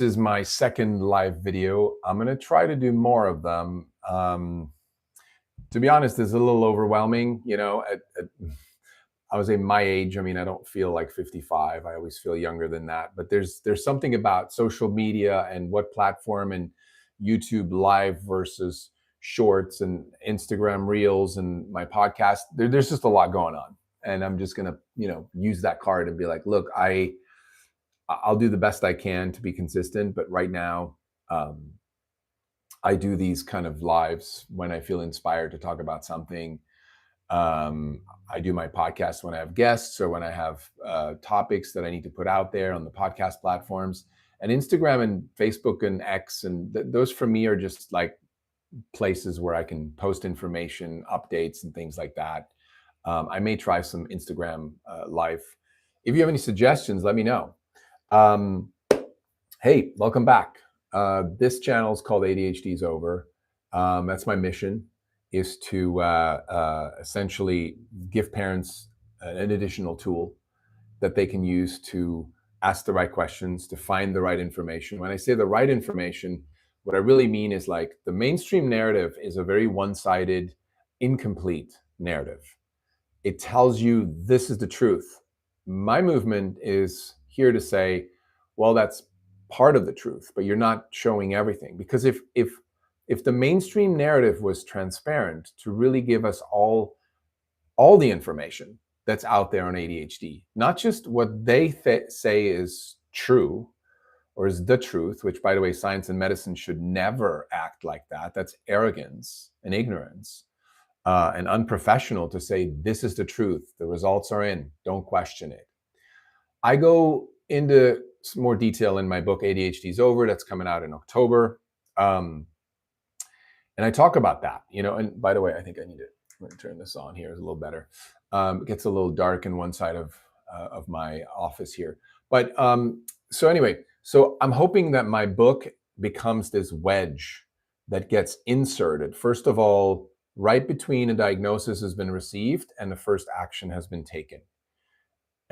This is my second live video. I'm going to try to do more of them. To be honest, it's a little overwhelming. I was in my age. I mean, I don't feel like 55. I always feel younger than that. But there's something about social media and what platform and YouTube Live versus Shorts and Instagram Reels and my podcast. There's just a lot going on, and I'm just gonna use that card and be like, look, I'll do the best I can to be consistent, but right now, um, I do these kind of lives when I feel inspired to talk about something. Um, I do my podcast when I have guests or when I have topics that I need to put out there on the podcast platforms. And Instagram and Facebook and X and those for me are just like places where I can post information, updates, and things like that. I may try some Instagram live. If you have any suggestions, let me know. Um, hey, welcome back. This channel is called ADHD is Over. That's my mission, is to essentially give parents an additional tool that they can use to ask the right questions, to find the right information. When I say the right information, what I really mean is like the mainstream narrative is a very one-sided, incomplete narrative. It tells you this is the truth. My movement is here to say, well, that's part of the truth, but you're not showing everything. Because if the mainstream narrative was transparent to really give us all the information that's out there on ADHD, not just what they say is true or is the truth, which by the way, science and medicine should never act like that. That's arrogance and ignorance. And unprofessional to say this is the truth. The results are in. Don't question it. I go into some more detail in my book ADHD is Over. That's coming out in October, and I talk about that. And by the way, I think I'm going to turn this on here. It's a little better. It gets a little dark in one side of my office here. But so anyway, so I'm hoping that my book becomes this wedge that gets inserted. First of all, right between a diagnosis has been received and the first action has been taken.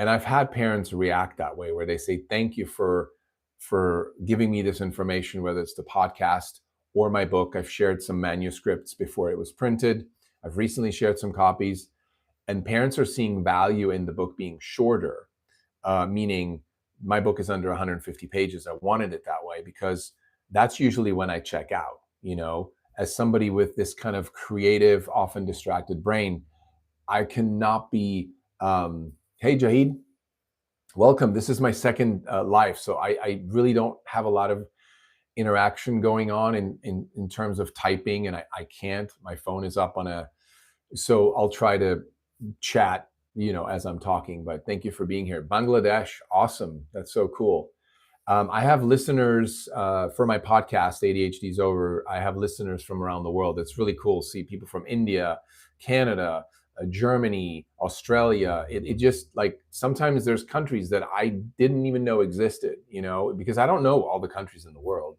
And I've had parents react that way, where they say, thank you for giving me this information, whether it's the podcast or my book. I've shared some manuscripts before it was printed. I've recently shared some copies, and parents are seeing value in the book being shorter, meaning my book is under 150 pages. I wanted it that way because that's usually when I check out, as somebody with this kind of creative, often distracted brain. I cannot be, hey, Jahid, welcome. This is my second live. So I really don't have a lot of interaction going on in terms of typing, and I can't. My phone is up on so I'll try to chat, as I'm talking, but thank you for being here. Bangladesh, awesome. That's so cool. I have listeners for my podcast, ADHD is Over. I have listeners from around the world. It's really cool to see people from India, Canada, Germany, Australia. It just like sometimes there's countries that I didn't even know existed, because I don't know all the countries in the world.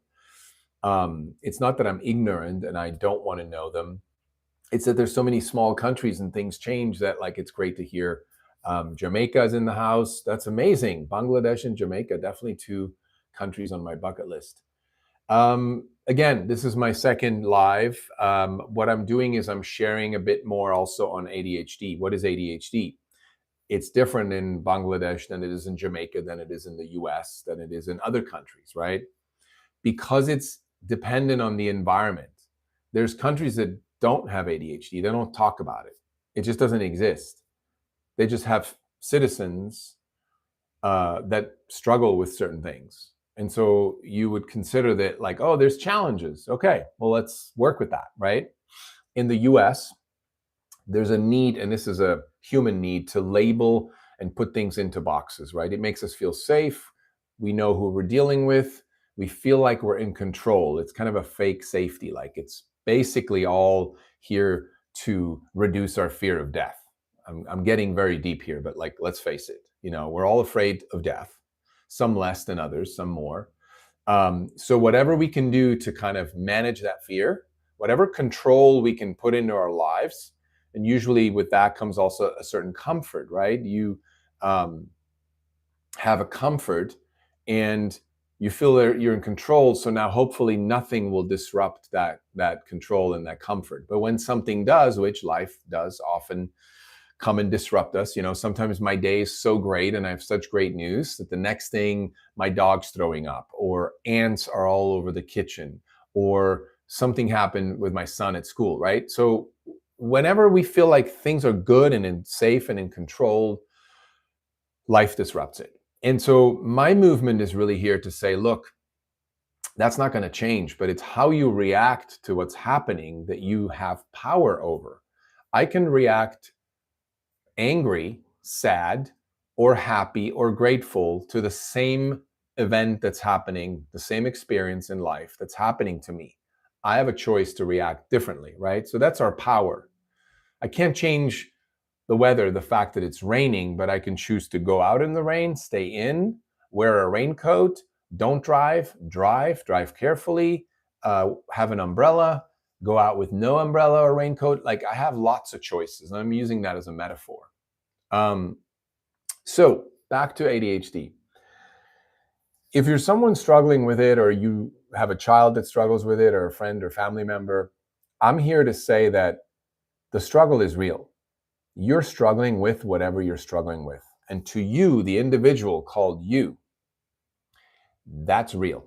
It's not that I'm ignorant and I don't want to know them. It's that there's so many small countries and things change that like it's great to hear. Jamaica is in the house. That's amazing. Bangladesh and Jamaica, definitely two countries on my bucket list. Again, this is my second live. What I'm doing is I'm sharing a bit more also on ADHD. What is ADHD? It's different in Bangladesh than it is in Jamaica, than it is in the US, than it is in other countries, right? Because it's dependent on the environment. There's countries that don't have ADHD. They don't talk about it. It just doesn't exist. They just have citizens that struggle with certain things. And so you would consider that like, oh, there's challenges. Okay, well, let's work with that, right? In the US, there's a need, and this is a human need, to label and put things into boxes, right? It makes us feel safe. We know who we're dealing with. We feel like we're in control. It's kind of a fake safety. Like it's basically all here to reduce our fear of death. I'm getting very deep here, but like, let's face it, we're all afraid of death, some less than others, some more. So whatever we can do to kind of manage that fear, whatever control we can put into our lives, and usually with that comes also a certain comfort, right? You have a comfort, and You feel that you're in control, so now hopefully nothing will disrupt that control and that comfort. But when something does, which life does often come and disrupt us, sometimes my day is so great and I have such great news that the next thing my dog's throwing up, or ants are all over the kitchen, or something happened with my son at school, right? So whenever we feel like things are good and safe and in control, life disrupts it. And so my movement is really here to say, look, that's not going to change, but it's how you react to what's happening that you have power over. I can react angry, sad, or happy or grateful to the same event that's happening, the same experience in life that's happening to me. I have a choice to react differently, right? So that's our power. I can't change the weather, the fact that it's raining, but I can choose to go out in the rain, stay in, wear a raincoat, don't drive carefully, have an umbrella, go out with no umbrella or raincoat. Like, I have lots of choices. And I'm using that as a metaphor. So back to ADHD. If you're someone struggling with it, or you have a child that struggles with it, or a friend or family member, I'm here to say that the struggle is real. You're struggling with whatever you're struggling with. And to you, the individual called you, that's real.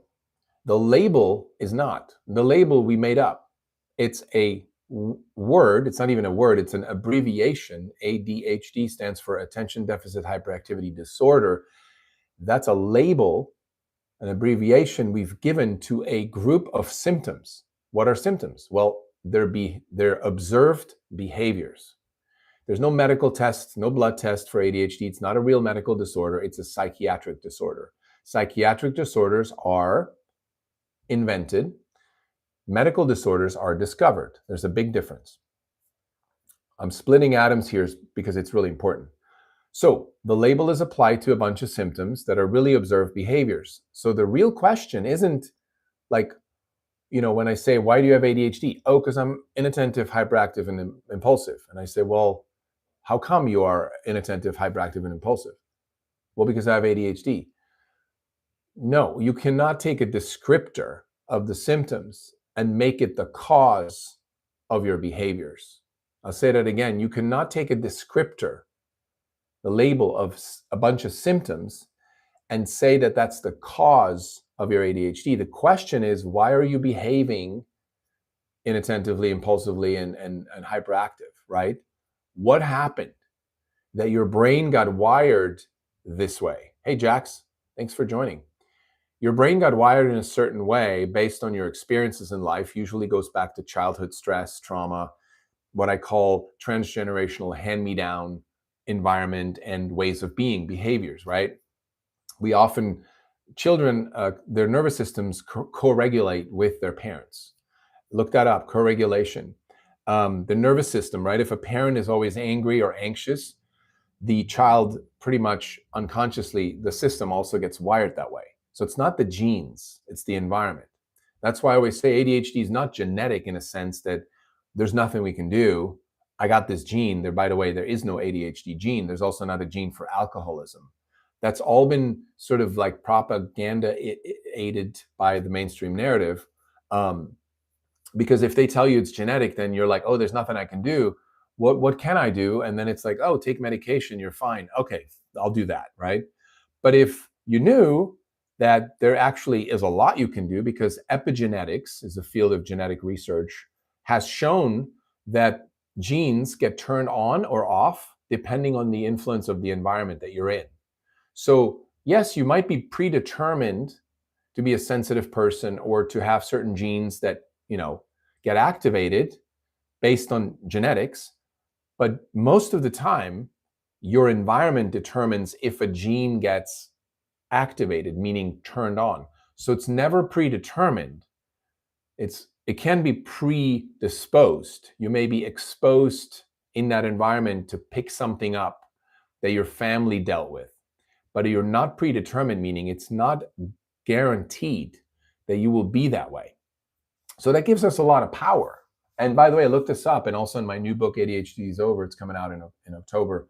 The label is not. The label we made up. It's a word. It's not even a word. It's an abbreviation. ADHD stands for Attention Deficit Hyperactivity Disorder. That's a label, an abbreviation we've given to a group of symptoms. What are symptoms? Well, they're observed behaviors. There's no medical test, no blood test for ADHD. It's not a real medical disorder. It's a psychiatric disorder. Psychiatric disorders are invented. Medical disorders are discovered. There's a big difference. I'm splitting atoms here because it's really important. So the label is applied to a bunch of symptoms that are really observed behaviors. So the real question isn't like, when I say, why do you have ADHD? Oh, because I'm inattentive, hyperactive, and impulsive. And I say, well, how come you are inattentive, hyperactive, and impulsive? Well, because I have ADHD. No, you cannot take a descriptor of the symptoms and make it the cause of your behaviors. I'll say that again. You cannot take a descriptor, the label of a bunch of symptoms, and say that that's the cause of your ADHD. The question is, why are you behaving inattentively, impulsively, and hyperactive, right? What happened that your brain got wired this way? Hey, Jax, thanks for joining. Your brain got wired in a certain way based on your experiences in life, usually goes back to childhood stress, trauma, what I call transgenerational hand-me-down environment and ways of being, behaviors, right? We often, children, their nervous systems co-regulate with their parents. Look that up, co-regulation. The nervous system, right? If a parent is always angry or anxious, the child pretty much unconsciously, the system also gets wired that way. So it's not the genes, it's the environment. That's why I always say ADHD is not genetic in a sense that there's nothing we can do. I got this gene. There, by the way, there is no ADHD gene. There's also not a gene for alcoholism. That's all been sort of like propaganda aided by the mainstream narrative. Because if they tell you it's genetic, then you're like, oh, there's nothing I can do. What can I do? And then it's like, oh, take medication, you're fine. Okay, I'll do that, right? But if you knew that there actually is a lot you can do, because epigenetics is a field of genetic research, has shown that genes get turned on or off depending on the influence of the environment that you're in. So yes, you might be predetermined to be a sensitive person or to have certain genes that, get activated based on genetics. But most of the time, your environment determines if a gene gets activated, meaning turned on. So it's never predetermined. It can be predisposed. You may be exposed in that environment to pick something up that your family dealt with, but you're not predetermined, meaning it's not guaranteed that you will be that way. So that gives us a lot of power. And by the way, I looked this up, and also in my new book, ADHD is Over, it's coming out in October.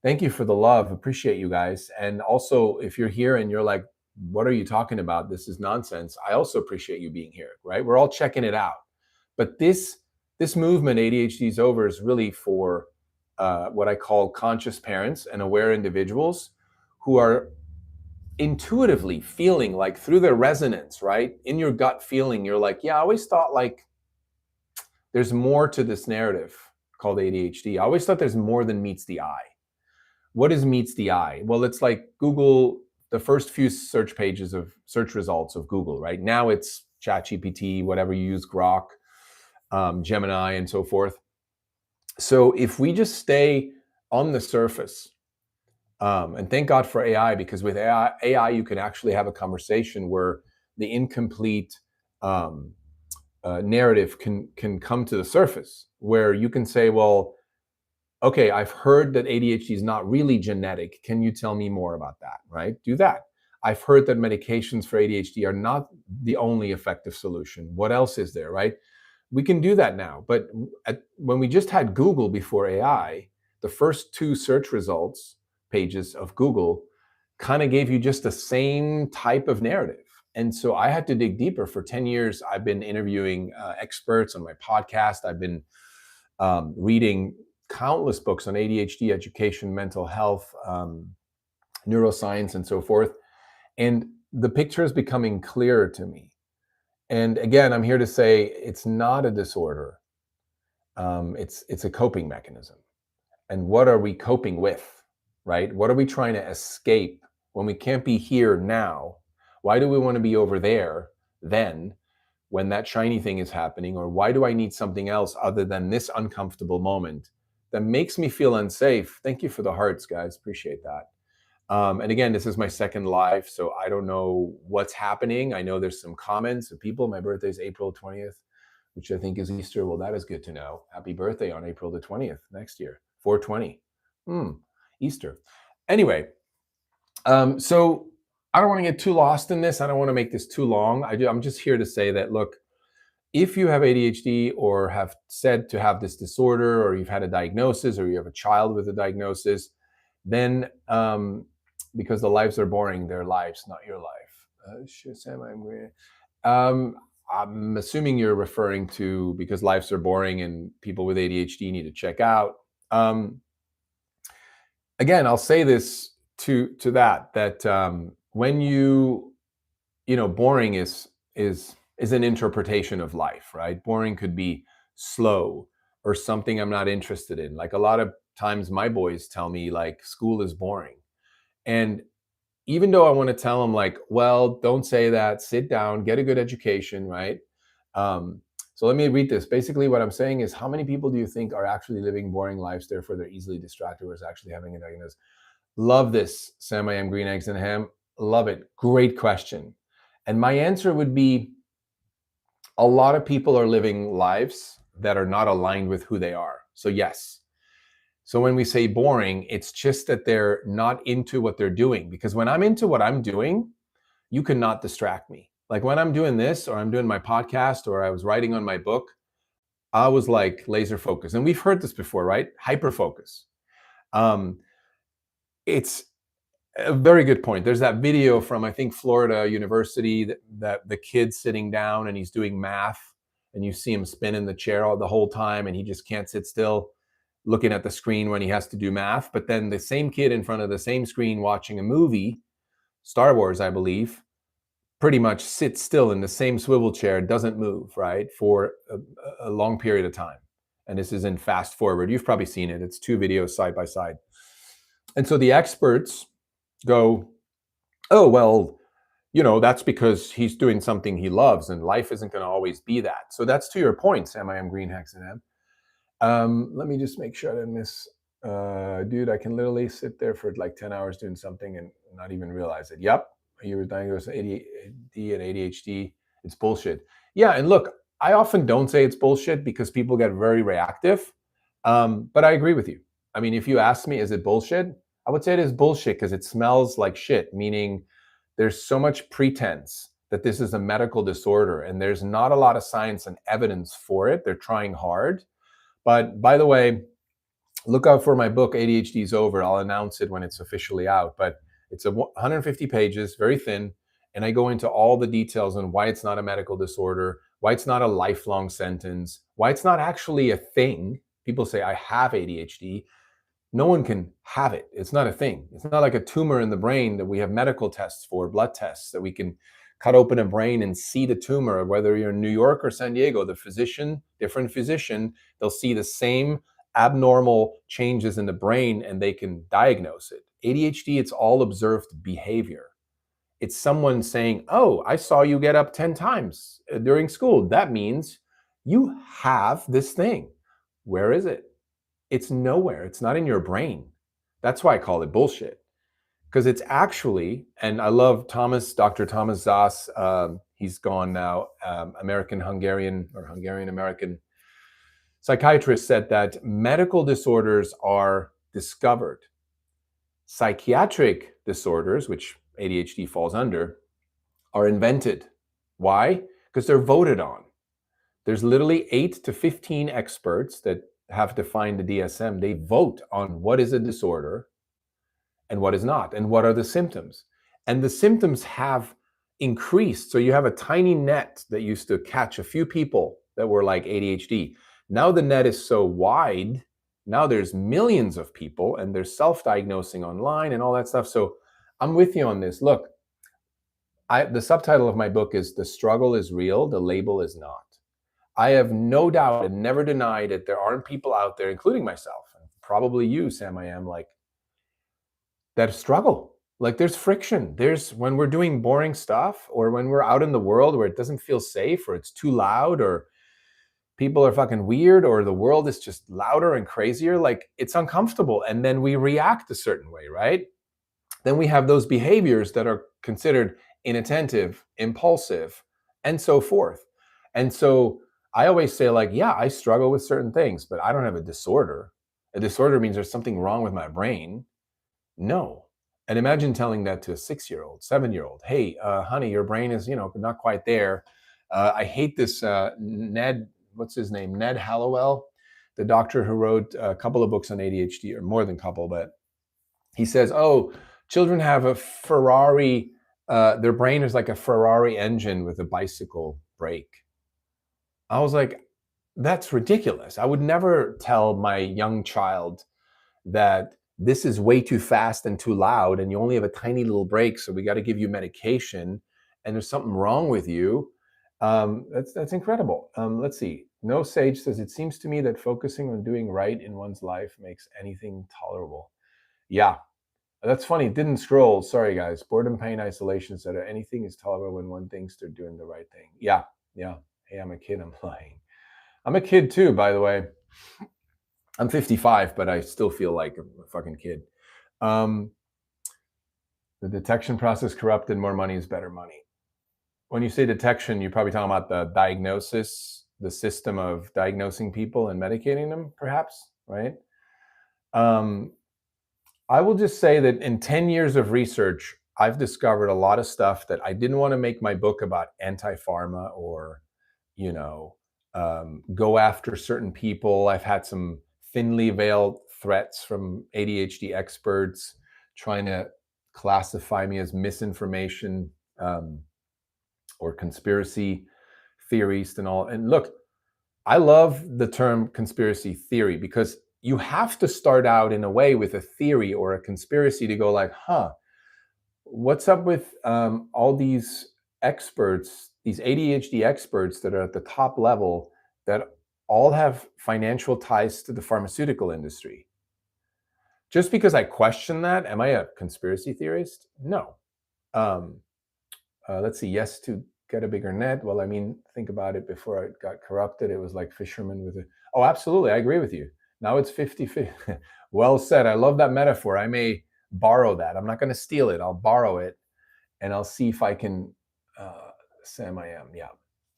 Thank you for the love. Appreciate you guys. And also, if you're here and you're like, what are you talking about? This is nonsense. I also appreciate you being here, right? We're all checking it out. But this movement, ADHD is over, is really for what I call conscious parents and aware individuals who are intuitively feeling like through their resonance, right? In your gut feeling, you're like, yeah, I always thought like there's more to this narrative called ADHD. I always thought there's more than meets the eye. What is meets the eye? Well, it's like Google, the first few search pages of search results of Google, right? Now it's ChatGPT, whatever you use, Grok, Gemini, and so forth. So if we just stay on the surface, and thank God for AI, because with AI, you can actually have a conversation where the incomplete narrative can come to the surface, where you can say, well, okay, I've heard that ADHD is not really genetic. Can you tell me more about that, right? Do that. I've heard that medications for ADHD are not the only effective solution. What else is there, right? We can do that now. But when we just had Google before AI, the first two search results pages of Google kind of gave you just the same type of narrative. And so I had to dig deeper. For 10 years, I've been interviewing experts on my podcast. I've been reading countless books on ADHD, education, mental health, neuroscience, and so forth. And the picture is becoming clearer to me. And again, I'm here to say it's not a disorder. It's a coping mechanism. And what are we coping with, right? What are we trying to escape when we can't be here now? Why do we want to be over there then when that shiny thing is happening? Or why do I need something else other than this uncomfortable moment that makes me feel unsafe? Thank you for the hearts, guys. Appreciate that. And again, this is my second live, so I don't know what's happening. I know there's some comments of people. My birthday is April 20th, which I think is Easter. Well, that is good to know. Happy birthday on April the 20th next year, 420. Easter. Anyway, so I don't want to get too lost in this. I don't want to make this too long. I'm just here to say that, look, if you have ADHD or have said to have this disorder, or you've had a diagnosis, or you have a child with a diagnosis, then because the lives are boring, their lives, not your life. I'm assuming you're referring to because lives are boring and people with ADHD need to check out. Again, I'll say this to that when boring is an interpretation of life, right? Boring could be slow or something I'm not interested in. Like a lot of times my boys tell me like school is boring. And even though I want to tell them like, well, don't say that, sit down, get a good education, right? So let me read this. Basically what I'm saying is, how many people do you think are actually living boring lives, therefore they're easily distracted, or is actually having a diagnosis? Love this, Sam. I am green eggs and ham. Love it. Great question. And my answer would be, a lot of people are living lives that are not aligned with who they are. So yes. So when we say boring, it's just that they're not into what they're doing. Because when I'm into what I'm doing, you cannot distract me. Like when I'm doing this, or I'm doing my podcast, or I was writing on my book, I was like laser focused. And we've heard this before, right? Hyper focus. It's a very good point. There's that video from, I think, Florida University, that the kid's sitting down and he's doing math, and you see him spinning the chair all the whole time, and he just can't sit still looking at the screen when he has to do math. But then the same kid in front of the same screen watching a movie, Star Wars, I believe, pretty much sits still in the same swivel chair, doesn't move, right, for a long period of time. And this is in fast forward. You've probably seen it. It's two videos side by side. And so the experts go, oh, well, that's because he's doing something he loves, and life isn't going to always be that. So that's to your point, Sam. I am green hex and M. Let me just make sure I didn't miss. Dude, I can literally sit there for like 10 hours doing something and not even realize it. Yep. You were diagnosed with ADHD and ADHD. It's bullshit. Yeah. And look, I often don't say it's bullshit because people get very reactive. But I agree with you. I mean, if you ask me, is it bullshit? I would say it is bullshit because it smells like shit, meaning there's so much pretense that this is a medical disorder, and there's not a lot of science and evidence for it. They're trying hard. But by the way, look out for my book, ADHD is Over. I'll announce it when it's officially out. But it's 150 pages, very thin, And I go into all the details on why it's not a medical disorder, why it's not a lifelong sentence, why it's not actually a thing. People say, I have ADHD. No one can have it. It's not a thing. It's not like a tumor in the brain that we have medical tests for, blood tests that we can cut open a brain and see the tumor. Whether you're in New York or San Diego, the physician, different physician, they'll see the same abnormal changes in the brain and they can diagnose it. ADHD, it's all observed behavior. It's someone saying, oh, I saw you get up 10 times during school. That means you have this thing. Where is it? It's nowhere. It's not in your brain. That's why I call it bullshit. Because it's actually, and I love Dr. Thomas Zass. He's gone now, Hungarian American psychiatrist, said that medical disorders are discovered. Psychiatric disorders, which ADHD falls under, are invented. Why? Because they're voted on. There's literally 8 to 15 experts that have defined the DSM. They vote on what is a disorder and what is not, and what are the symptoms. And the symptoms have increased. So you have a tiny net that used to catch a few people that were like ADHD. Now the net is so wide. Now there's millions of people and they're self-diagnosing online and all that stuff. So I'm with you on this. Look, the subtitle of my book is The Struggle is Real, the Label is Not. I have no doubt and never denied that there aren't people out there, including myself, and probably you, Sam, I am, like, that struggle. Like, there's friction. There's, when we're doing boring stuff, or when we're out in the world where it doesn't feel safe, or it's too loud, or people are fucking weird, or the world is just louder and crazier, like, it's uncomfortable. And then we react a certain way, right? Then we have those behaviors that are considered inattentive, impulsive, and so forth. And so I always say, like, yeah, I struggle with certain things, but I don't have a disorder. A disorder means there's something wrong with my brain. No. And imagine telling that to a 6-year-old, 7-year-old. Hey, honey, your brain is, not quite there. I hate this Ned, what's his name? Ned Hallowell, the doctor who wrote a couple of books on ADHD, or more than a couple, but he says, oh, children have a Ferrari, their brain is like a Ferrari engine with a bicycle brake. I was like, that's ridiculous. I would never tell my young child that this is way too fast and too loud and you only have a tiny little brake, so we got to give you medication and there's something wrong with you. That's incredible. Let's see. No Sage says, it seems to me that focusing on doing right in one's life makes anything tolerable. Yeah, that's funny. It didn't scroll. Sorry, guys. Boredom, pain, isolation, etc. Anything is tolerable when one thinks they're doing the right thing. Yeah. Hey, I'm a kid. I'm lying. I'm a kid too, by the way. I'm 55, but I still feel like a fucking kid. The detection process corrupted. More money is better money. When you say detection, you're probably talking about the diagnosis, the system of diagnosing people and medicating them, perhaps, right? I will just say that in 10 years of research, I've discovered a lot of stuff that I didn't want to make my book about anti-pharma or, go after certain people. I've had some thinly veiled threats from ADHD experts trying to classify me as misinformation or conspiracy theorist and all. And look, I love the term conspiracy theory because you have to start out in a way with a theory or a conspiracy to go like, what's up with all these experts, these ADHD experts that are at the top level that all have financial ties to the pharmaceutical industry? Just because I question that, am I a conspiracy theorist? No. Let's see. Yes, to get a bigger net. Well, I mean, think about it. Before it got corrupted, it was like fishermen with a... Oh, absolutely. I agree with you. Now it's 50-50. Well said. I love that metaphor. I may borrow that. I'm not going to steal it. I'll borrow it and I'll see if I can, Sam, I am. Yeah.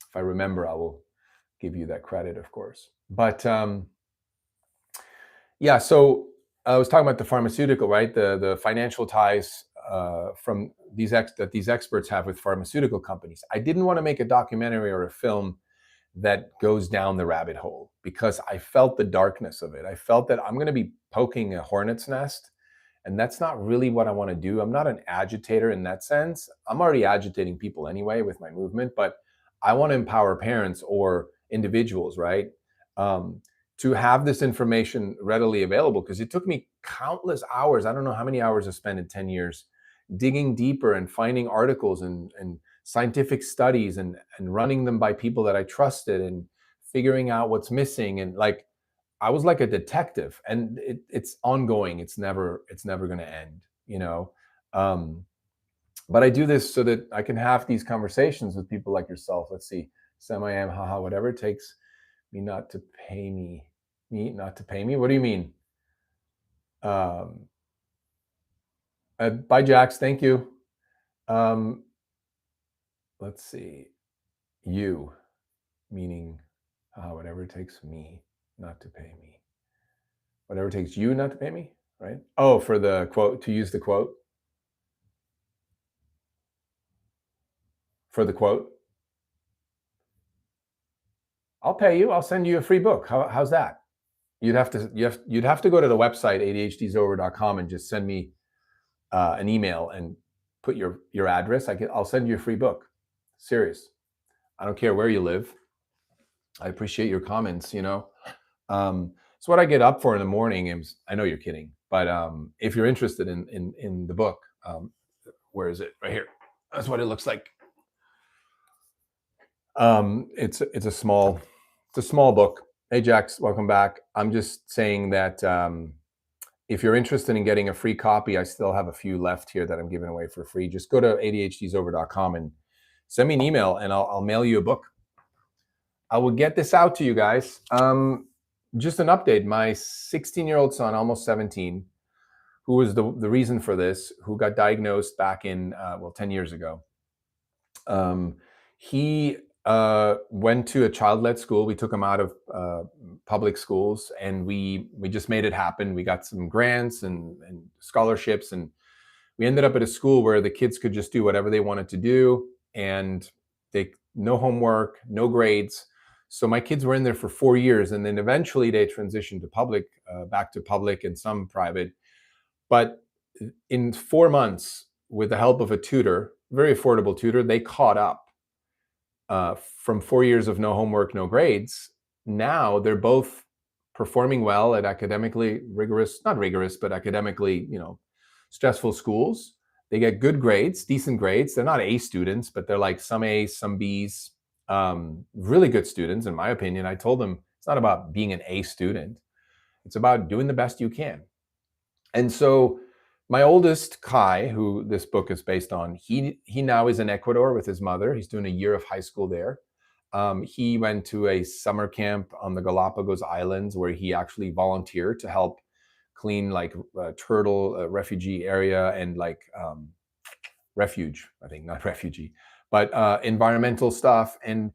If I remember, I will give you that credit, of course. But yeah, so I was talking about the pharmaceutical, right? The financial ties from these experts have with pharmaceutical companies. I didn't want to make a documentary or a film that goes down the rabbit hole because I felt the darkness of it. I felt that I'm going to be poking a hornet's nest And that's not really what I want to do. I'm not an agitator in that sense. I'm already agitating people anyway with my movement, but I want to empower parents or individuals, right? Um, to have this information readily available, because it took me countless hours. I don't know how many hours I spent in 10 years digging deeper and finding articles and scientific studies and running them by people that I trusted and figuring out what's missing. And like, I was like a detective, and it's ongoing. It's never going to end, you know. Um, but I do this so that I can have these conversations with people like yourself. Let's see, Sam, I am, haha, whatever it takes me not to pay me not to pay me. What do you mean? Um, bye, Jax. Thank you. Um, let's see, you meaning, whatever it takes me not to pay me, whatever it takes you not to pay me, right? Oh, for the quote, to use the quote. For the quote, I'll pay you. I'll send you a free book. How's that? You'd have to go to the website ADHDsover.com and just send me an email and put your address. I'll send you a free book. Serious. I don't care where you live. I appreciate your comments. So what I get up for in the morning is, I know you're kidding, but if you're interested in the book, where is it? Right here. That's what it looks like. It's a small book. Hey, Jax, welcome back. I'm just saying that if you're interested in getting a free copy, I still have a few left here that I'm giving away for free. Just go to ADHDsover.com and send me an email, and I'll mail you a book. I will get this out to you guys. Just an update. My 16-year-old son, almost 17, who was the reason for this, who got diagnosed back in 10 years ago. He went to a child-led school. We took him out of public schools, and we just made it happen. We got some grants and scholarships, and we ended up at a school where the kids could just do whatever they wanted to do, and no homework, no grades. So my kids were in there for 4 years, and then eventually they transitioned to public, back to public and some private. But in 4 months, with the help of a tutor, very affordable tutor, they caught up. From 4 years of no homework, no grades. Now they're both performing well at academically rigorous, not rigorous, but academically, stressful schools. They get good grades, decent grades. They're not A students, but they're like some A's, some B's, really good students, in my opinion. I told them it's not about being an A student. It's about doing the best you can. And so my oldest, Kai, who this book is based on, he now is in Ecuador with his mother. He's doing a year of high school there. He went to a summer camp on the Galapagos Islands where he actually volunteered to help clean like turtle refugee area and like refuge, I think, not refugee, but environmental stuff. And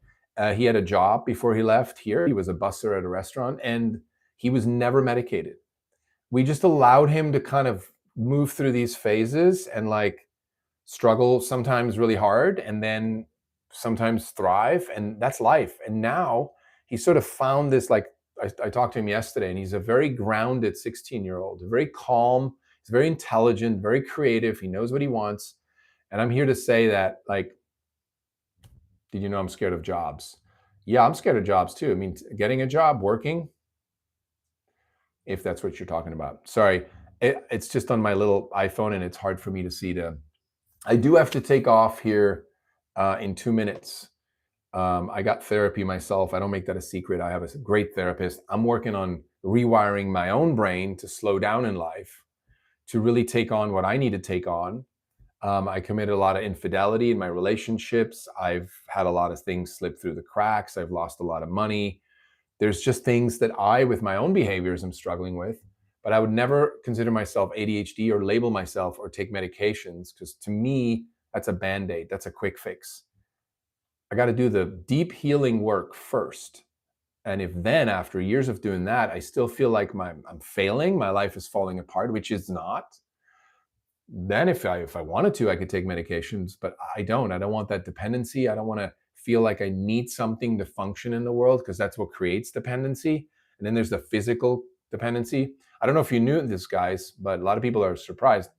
he had a job before he left here. He was a busser at a restaurant, and he was never medicated. We just allowed him to kind of move through these phases and like struggle sometimes really hard and then sometimes thrive, and that's life. And now he sort of found this, like I talked to him yesterday, and he's a very grounded 16-year-old, very calm, he's very intelligent, very creative, he knows what he wants. And I'm here to say that, like, did you know I'm scared of jobs? Yeah, I'm scared of jobs too. I mean, getting a job, working, if that's what you're talking about. Sorry, it's just on my little iPhone, and it's hard for me to see. I do have to take off here in 2 minutes. I got therapy myself. I don't make that a secret. I have a great therapist. I'm working on rewiring my own brain to slow down in life, to really take on what I need to take on. I committed a lot of infidelity in my relationships. I've had a lot of things slip through the cracks. I've lost a lot of money. There's just things that with my own behaviors, I'm struggling with, but I would never consider myself ADHD or label myself or take medications, because to me, that's a Band-Aid. That's a quick fix. I got to do the deep healing work first. And if then after years of doing that, I still feel like I'm failing, my life is falling apart, which is not, then if I wanted to, I could take medications, but I don't want that dependency. I don't want to feel like I need something to function in the world, because that's what creates dependency. And then there's the physical dependency. I don't know if you knew this, guys, but a lot of people are surprised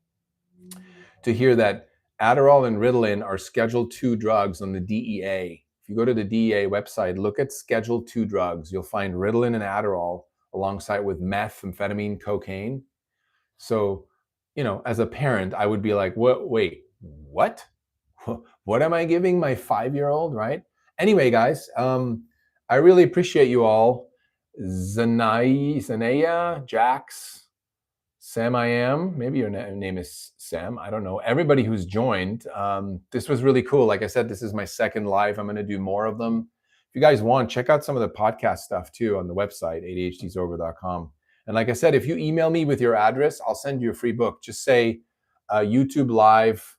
to hear that Adderall and Ritalin are Schedule 2 drugs on the DEA. If you go to the DEA website, look at Schedule 2 drugs. You'll find Ritalin and Adderall alongside with meth, amphetamine, cocaine. So, as a parent, I would be like, what? Wait, what? What am I giving my 5-year-old, right? Anyway, guys, I really appreciate you all. Zanaya, Jax, Sam, I am. Maybe your name is Sam. I don't know. Everybody who's joined, this was really cool. Like I said, this is my second live. I'm going to do more of them. If you guys want, check out some of the podcast stuff too on the website, ADHDsover.com. And like I said, if you email me with your address, I'll send you a free book. Just say YouTube Live,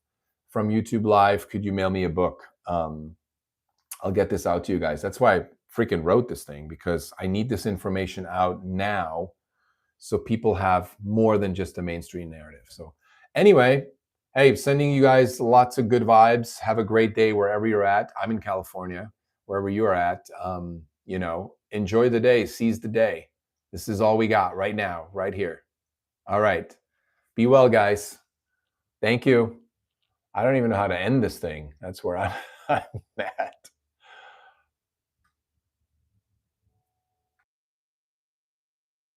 from YouTube Live, could you mail me a book? I'll get this out to you guys. That's why I freaking wrote this thing, because I need this information out now so people have more than just a mainstream narrative. So anyway, hey, sending you guys lots of good vibes. Have a great day wherever you're at. I'm in California, wherever you're at. Enjoy the day, seize the day. This is all we got right now, right here. All right. Be well, guys. Thank you. I don't even know how to end this thing. That's where I'm at.